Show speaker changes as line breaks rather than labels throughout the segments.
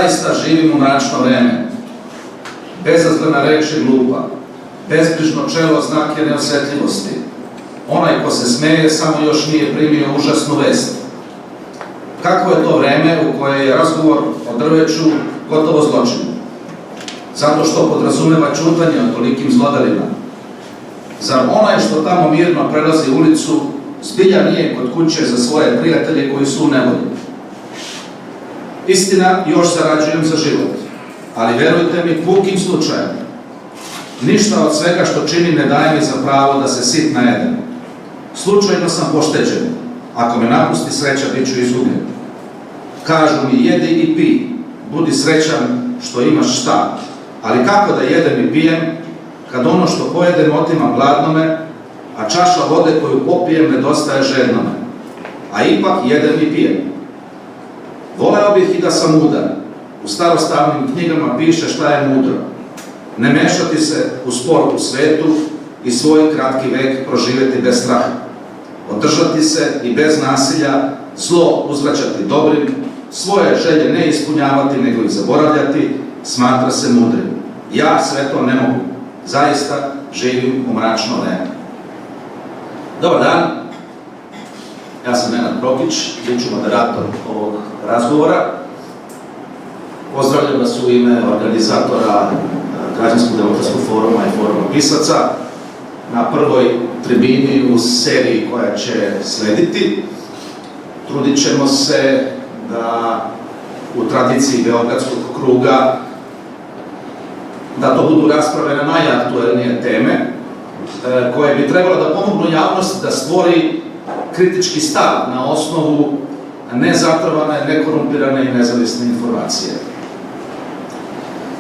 Zaista živimo mračno vreme. Bezazlena reč je glupa. Bezbrižno čelo znak je neosjetljivosti. Onaj ko se smeje samo još nije primio užasnu vest. Kako je to vreme u koje je razgovor o drveću gotovo zločin? Zato što podrazumeva ćutanje o tolikim zlodelima. Zar onaj što tamo mirno prelazi ulicu zbilja nije kod kuće za svoje prijatelje koji su u nevolji? Istina, još zarađujem za život, ali verujte mi, pukim slučajem. Ništa od svega što čini ne daje mi za pravo da se sit najedem. Slučajno sam pošteđen. Ako me napusti sreća, bit ću izgubljen. Kažu mi, jedi i pi, budi srećan što imaš šta. Ali kako da jedem i pijem, kad ono što pojedem otimam gladnome, a čaša vode koju popijem nedostaje žednome. A ipak jedem i pijem. Voleo bih i da sam mudar. U starostavnim knjigama piše šta je mudro. Ne mešati se u spor u svetu i svoj kratki vek proživjeti bez straha. Održati se i bez nasilja, zlo uzvraćati dobrim, svoje želje ne ispunjavati nego ih zaboravljati, smatra se mudrim. Ja sve to ne mogu. Zaista živim u mračno vreme. Dobar dan. Ja sam Nenad Prokić, bit ću moderator ovog razgovora. Pozdravljam vas u ime organizatora Građanskog demokratskog foruma i foruma pisaca na prvoj tribini u seriji koja će slediti. Trudit ćemo se da u tradiciji Beogradskog kruga da to budu rasprave na najaktuelnije teme koje bi trebalo da pomognu javnosti da stvori kritički stav na osnovu nezatrovane, nekorumpirane i nezavisne informacije.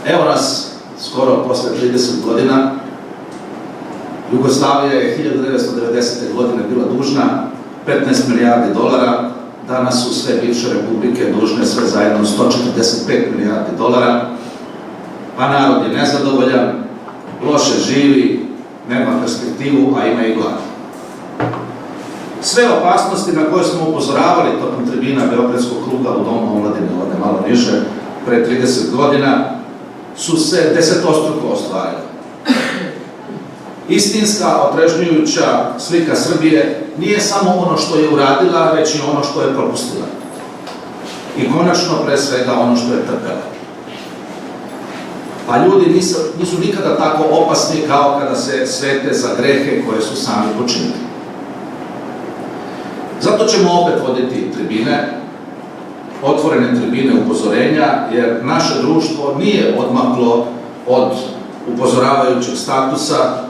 Evo nas skoro posle 30 godina. Jugoslavija je 1990. godine bila dužna 15 milijardi dolara, danas su sve bivše republike dužne sve zajedno 145 milijardi dolara, a narod je nezadovoljan, loše živi, nema perspektivu, a ima i glad. Sve opasnosti na koje smo upozoravali tokom tribina Beogradskog kruga u Domu omladine, ovde malo niže, pre 30 godina, su se desetostruko ostvarile. Istinska, otrežnjujuća slika Srbije nije samo ono što je uradila, već i ono što je propustila. I konačno, pre svega, ono što je trpela. A ljudi nisu nikada tako opasni kao kada se svete za grehe koje su sami počinili. Zato ćemo opet voditi tribine, otvorene tribine upozorenja, jer naše društvo nije odmaklo od upozoravajućeg statusa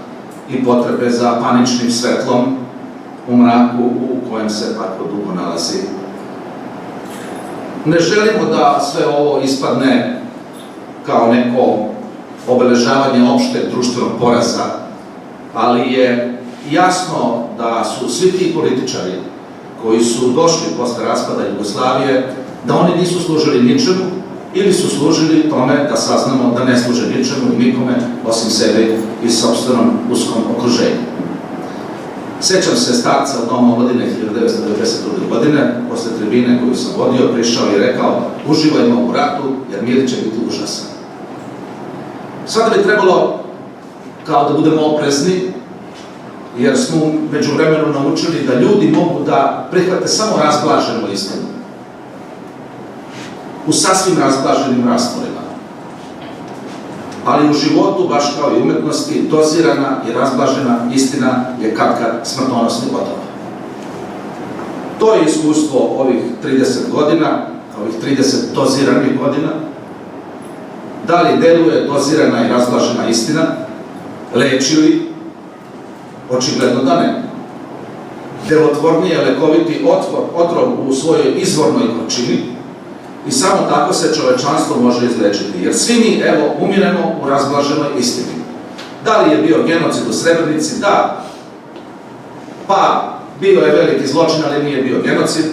i potrebe za paničnim svetlom u mraku u kojem se tako dugo nalazi. Ne želimo da sve ovo ispadne kao neko obeležavanje opšteg društvenog poraza, ali je jasno da su svi ti političari koji su došli posle raspada Jugoslavije, da oni nisu služili ničemu ili su služili tome da saznamo da ne služe ničemu i nikome osim sebe i sopstvenom uskom okruženju. Sećam se starca u Domu omladine 1992. godine, posle tribine koju sam vodio, prišao i rekao: uživajmo u ratu jer mir će biti užasan. Sada bi trebalo kao da budemo oprezni, jer smo među vremenu naučili da ljudi mogu da prihvate samo razblaženu istinu. U sasvim razblaženim rastvorima. Ali u životu, baš kao i umetnosti, dozirana i razblažena istina je kad smrtonosni gotova. To je iskustvo ovih 30 godina, ovih 30 doziranih godina. Da li deluje dozirana i razblažena istina? Leči li? Očigledno da ne. Delotvorniji je lekoviti otrov u svojoj izvornoj gorčini i samo tako se čovečanstvo može izlečiti. Jer svi mi, evo, umiremo u razblaženoj istini. Da li je bio genocid u Srebrenici? Da. Pa, bio je veliki zločin, ali nije bio genocid.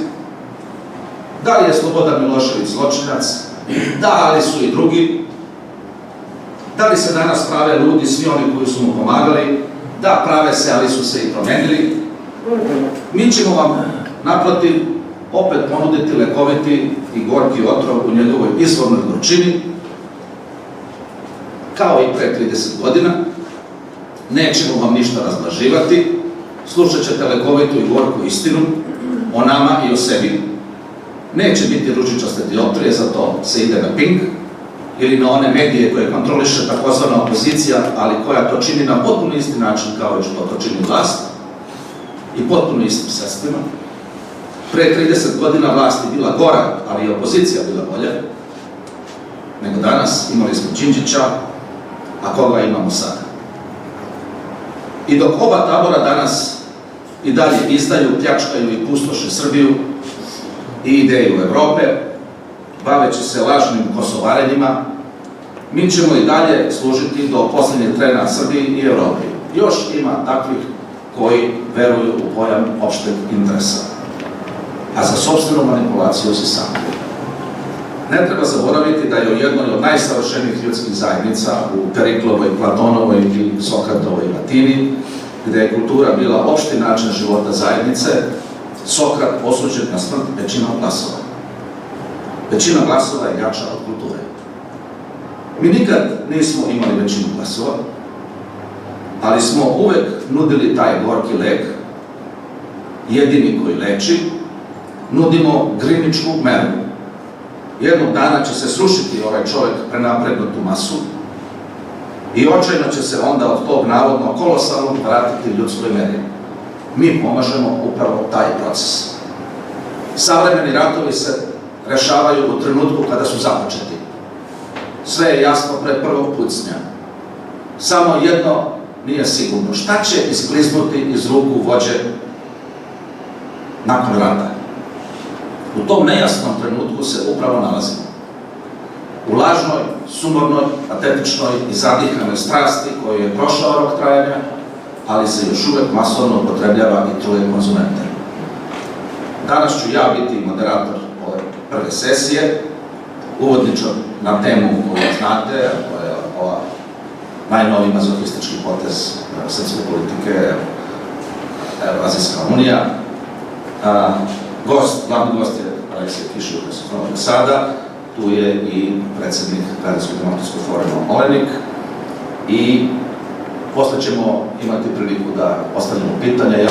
Da li je Slobodan Milošević zločinac? Da, ali su i drugi. Da li se danas prave ludi svi oni koji su mu pomagali? Da, prave se, ali su se i promenili. Mi ćemo vam, naprotiv, opet ponuditi lekoviti i gorki otrov u njegovoj izvornoj gorčini, kao i pre 30 godina. Nećemo vam ništa razblaživati, slušat ćete lekovitu i gorku istinu o nama i o sebi. Neće biti ružičaste dioptrije, zato se ide na Pink ili na one medije koje kontroliše takozvana opozicija, ali koja to čini na potpuno isti način kao i što to čini vlast i potpuno istim sredstvima. Pre 30 godina vlast je bila gora, ali i opozicija bila bolja nego danas. Imali smo Đinđića, a koga imamo sada? I dok oba tabora danas i dalje izdaju, pljačkaju i pustoše Srbiju i ideju Evrope, baveći se lažnim kosovarenjima, mi ćemo i dalje služiti do posljednjeg trena Srbiji i Evropi. Još ima takvih koji veruju u pojam opšteg interesa, a za sopstvenu manipulaciju si sami. Ne treba zaboraviti da je u jednoj od najsavršenijih ljudskih zajednica, u Periklovoj, Platonovoj i Sokratovoj Latini, gde je kultura bila opšti način života zajednice, Sokrat osuđen na smrt većinom glasova. Većina glasova je jača od kulture. Mi nikad nismo imali većinu glasova, ali smo uvek nudili taj gorki lek, jedini koji leči, nudimo griničku meru. Jednog dana će se srušiti ovaj čovjek prenapregnutu masu i očajno će se onda od tog navodno kolosalnog vratiti ljudskoj meri. Mi pomažemo upravo taj proces. Savremeni ratovi se rešavaju u trenutku kada su započeti. Sve je jasno pre prvog pucnja. Samo jedno nije sigurno. Šta će iskliznuti iz ruku vođe nakon rata? U tom nejasnom trenutku se upravo nalazimo. U lažnoj, sumornoj, patetičnoj i zadihanoj strasti koju je prošao rok trajanja, ali se još uvek masovno upotrebljava i truje konzumente. Danas ću ja biti moderator ove prve sesije, uvodničar na temu koju znate, to je ova najnoviji mazohistički potez srpske politike, Evroazijska unija. Glavni gost je Aleksej Kišiljuk iz Novog Sada, tu je i predsednik Građanskog demokratskog foruma Olenik i posle ćemo imati priliku da postavljamo pitanja.